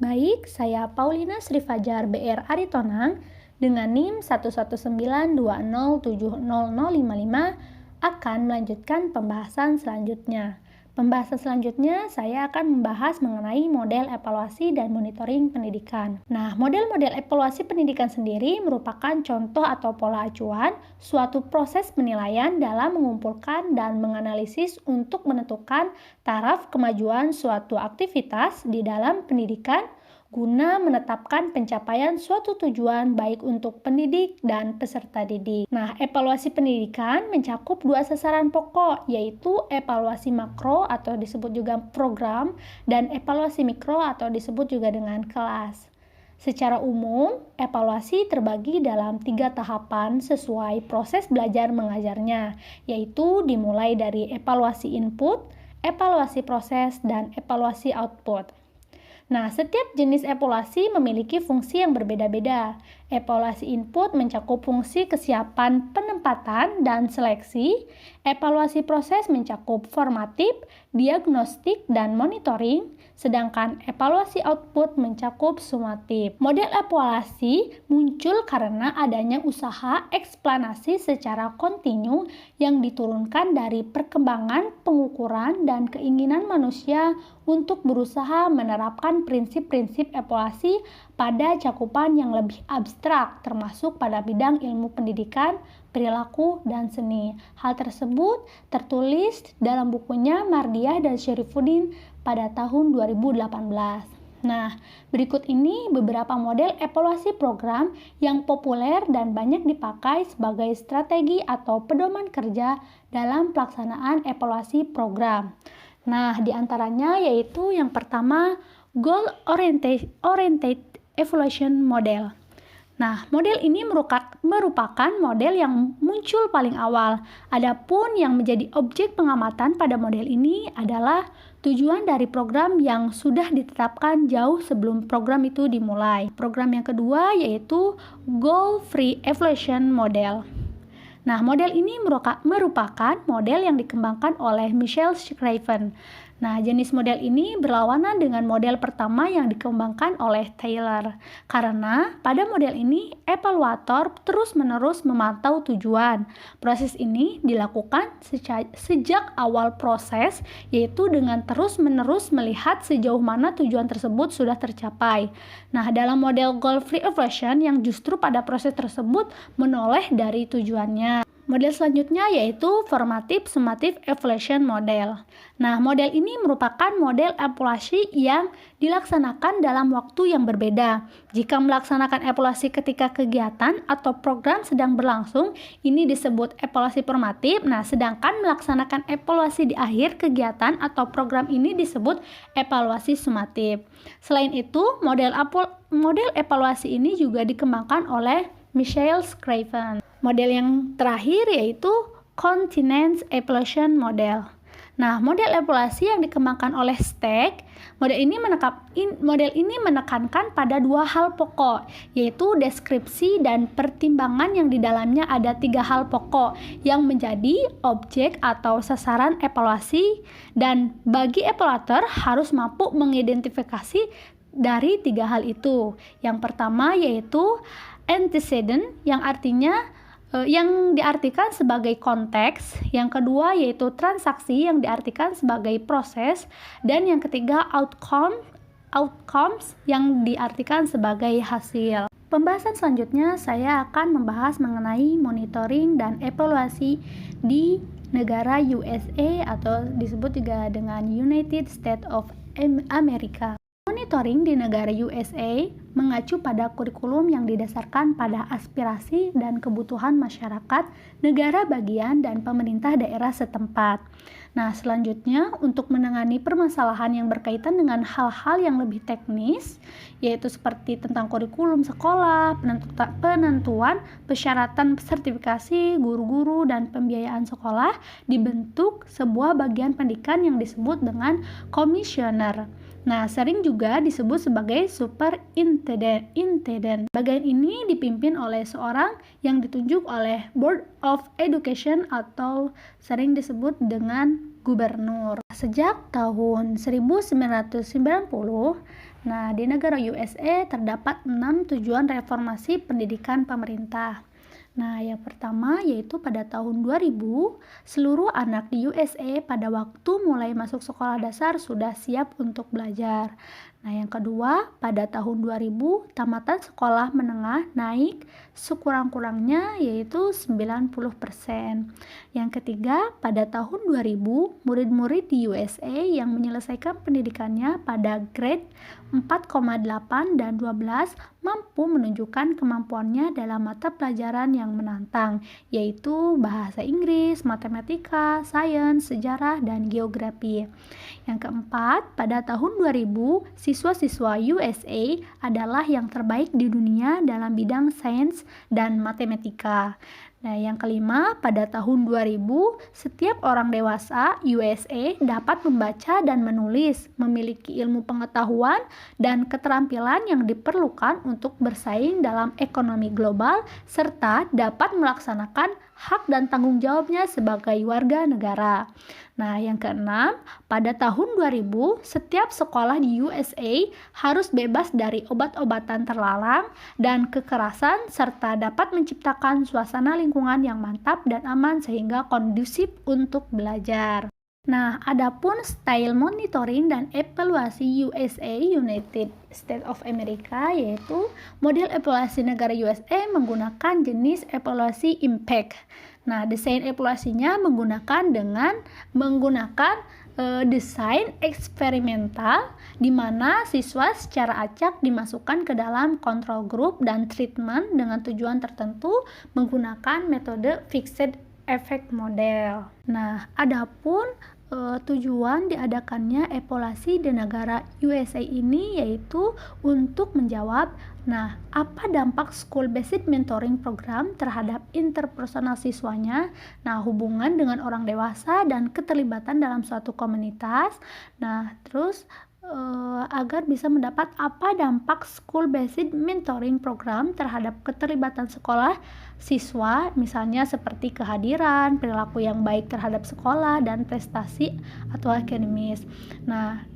Baik, saya Paulina Sri Fajar BR Aritonang dengan NIM 11920700055 akan melanjutkan pembahasan selanjutnya. Pembahasan selanjutnya saya akan membahas mengenai model evaluasi dan monitoring pendidikan. Nah, model-model evaluasi pendidikan sendiri merupakan contoh atau pola acuan suatu proses penilaian dalam mengumpulkan dan menganalisis untuk menentukan taraf kemajuan suatu aktivitas di dalam pendidikan guna menetapkan pencapaian suatu tujuan baik untuk pendidik dan peserta didik. Nah, evaluasi pendidikan mencakup dua sasaran pokok, yaitu evaluasi makro atau disebut juga program dan evaluasi mikro atau disebut juga dengan kelas. Secara umum, evaluasi terbagi dalam 3 tahapan sesuai proses belajar mengajarnya, yaitu dimulai dari evaluasi input, evaluasi proses, dan evaluasi output. Nah, setiap jenis evaluasi memiliki fungsi yang berbeda-beda. Evaluasi input mencakup fungsi kesiapan penempatan dan seleksi. Evaluasi proses mencakup formatif, diagnostik, dan monitoring. Sedangkan evaluasi output mencakup sumatif. Model evaluasi muncul karena adanya usaha eksplanasi secara kontinu yang diturunkan dari perkembangan, pengukuran, dan keinginan manusia untuk berusaha menerapkan prinsip-prinsip evaluasi pada cakupan yang lebih abstrak, termasuk pada bidang ilmu pendidikan, perilaku, dan seni. Hal tersebut tertulis dalam bukunya Mardiah dan Syarifuddin pada tahun 2018. Nah, berikut ini beberapa model evaluasi program yang populer dan banyak dipakai sebagai strategi atau pedoman kerja dalam pelaksanaan evaluasi program. Nah, di antaranya yaitu yang pertama, Goal Oriented Evaluation Model. Nah, model ini merupakan model yang muncul paling awal. Adapun yang menjadi objek pengamatan pada model ini adalah tujuan dari program yang sudah ditetapkan jauh sebelum program itu dimulai. Program yang kedua yaitu Goal Free Evaluation Model. Nah, model ini merupakan model yang dikembangkan oleh Michel Craven. Nah, jenis model ini berlawanan dengan model pertama yang dikembangkan oleh Taylor. Karena pada model ini, evaluator terus-menerus memantau tujuan. Proses ini dilakukan sejak awal proses, yaitu dengan terus-menerus melihat sejauh mana tujuan tersebut sudah tercapai. Nah, dalam model Goal Free Evaluation yang justru pada proses tersebut menoleh dari tujuannya. Model selanjutnya yaitu Formative Summative Evaluation Model. Nah, model ini merupakan model evaluasi yang dilaksanakan dalam waktu yang berbeda. Jika melaksanakan evaluasi ketika kegiatan atau program sedang berlangsung, ini disebut evaluasi formatif. Nah, sedangkan melaksanakan evaluasi di akhir kegiatan atau program ini disebut evaluasi sumatif. Selain itu, model evaluasi ini juga dikembangkan oleh Michel Craven. Model yang terakhir yaitu Continuous Evaluation Model. Nah, model evaluasi yang dikembangkan oleh Steck, model ini menekankan pada dua hal pokok, yaitu deskripsi dan pertimbangan yang di dalamnya ada 3 hal pokok yang menjadi objek atau sasaran evaluasi, dan bagi evaluator harus mampu mengidentifikasi dari 3 hal itu. Yang pertama yaitu antecedent yang diartikan sebagai konteks, yang kedua yaitu transaksi yang diartikan sebagai proses, dan yang ketiga outcomes yang diartikan sebagai hasil. Pembahasan selanjutnya saya akan membahas mengenai monitoring dan evaluasi di negara USA atau disebut juga dengan United States of America. Monitoring di negara USA mengacu pada kurikulum yang didasarkan pada aspirasi dan kebutuhan masyarakat, negara bagian, dan pemerintah daerah setempat. Nah, selanjutnya untuk menangani permasalahan yang berkaitan dengan hal-hal yang lebih teknis, yaitu seperti tentang kurikulum sekolah, penentuan persyaratan sertifikasi guru-guru, dan pembiayaan sekolah, dibentuk sebuah bagian pendidikan yang disebut dengan komisioner. Nah, sering juga disebut sebagai superintendent. Bagian ini dipimpin oleh seorang yang ditunjuk oleh Board of Education atau sering disebut dengan gubernur. Sejak tahun 1990, Nah, di negara USA terdapat 6 tujuan reformasi pendidikan pemerintah. Nah, yang pertama yaitu pada tahun 2000, seluruh anak di USA pada waktu mulai masuk sekolah dasar sudah siap untuk belajar. Nah, yang kedua, pada tahun 2000, tamatan sekolah menengah naik sekurang-kurangnya yaitu 90%. Yang ketiga, pada tahun 2000, murid-murid di USA yang menyelesaikan pendidikannya pada grade 4,8 dan 12 mampu menunjukkan kemampuannya dalam mata pelajaran yang menantang, yaitu bahasa Inggris, matematika, sains, sejarah, dan geografi. Yang keempat, pada tahun 2000, siswa-siswa USA adalah yang terbaik di dunia dalam bidang sains dan matematika. Nah, yang kelima, pada tahun 2000, setiap orang dewasa USA dapat membaca dan menulis, memiliki ilmu pengetahuan dan keterampilan yang diperlukan untuk bersaing dalam ekonomi global, serta dapat melaksanakan hak dan tanggung jawabnya sebagai warga negara. Nah, yang keenam, pada tahun 2000, setiap sekolah di USA harus bebas dari obat-obatan terlarang dan kekerasan, serta dapat menciptakan suasana lingkungan yang mantap dan aman sehingga kondusif untuk belajar. Nah, adapun style monitoring dan evaluasi USA United States of America, yaitu model evaluasi negara USA menggunakan jenis evaluasi impact. Nah, desain evaluasinya menggunakan desain eksperimental di mana siswa secara acak dimasukkan ke dalam control group dan treatment dengan tujuan tertentu menggunakan metode fixed effect model. Nah, adapun tujuan diadakannya evaluasi di negara USA ini yaitu untuk menjawab, nah, apa dampak school-based mentoring program terhadap interpersonal siswanya, nah, hubungan dengan orang dewasa dan keterlibatan dalam suatu komunitas, nah, terus agar bisa mendapat apa dampak school-based mentoring program terhadap keterlibatan sekolah siswa, misalnya seperti kehadiran, perilaku yang baik terhadap sekolah, dan prestasi atau akademis. Nah,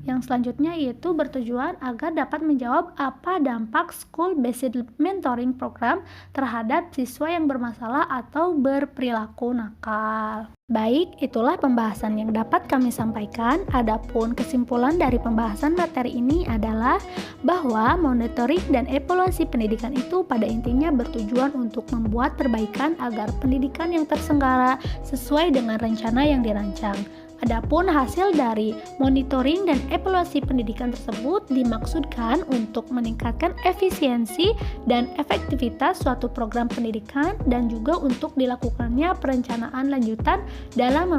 yang selanjutnya yaitu bertujuan agar dapat menjawab apa dampak school-based mentoring program terhadap siswa yang bermasalah atau berperilaku nakal. Baik, itulah pembahasan yang dapat kami sampaikan. Adapun kesimpulan dari pembahasan materi ini adalah bahwa monitoring dan evaluasi pendidikan itu pada intinya bertujuan untuk membuat perbaikan agar pendidikan yang terselenggara sesuai dengan rencana yang dirancang. Adapun hasil dari monitoring dan evaluasi pendidikan tersebut dimaksudkan untuk meningkatkan efisiensi dan efektivitas suatu program pendidikan dan juga untuk dilakukannya perencanaan lanjutan dalam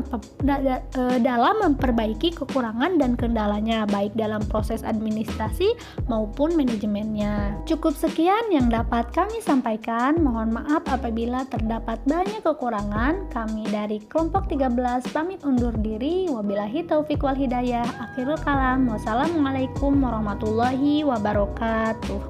memperbaiki kekurangan dan kendalanya baik dalam proses administrasi maupun manajemennya. Cukup sekian yang dapat kami sampaikan. Mohon maaf apabila terdapat banyak kekurangan. Kami dari kelompok 13 pamit undur diri. Wabillahi taufik wal hidayah. Akhirul kalam. Wassalamualaikum warahmatullahi wabarakatuh.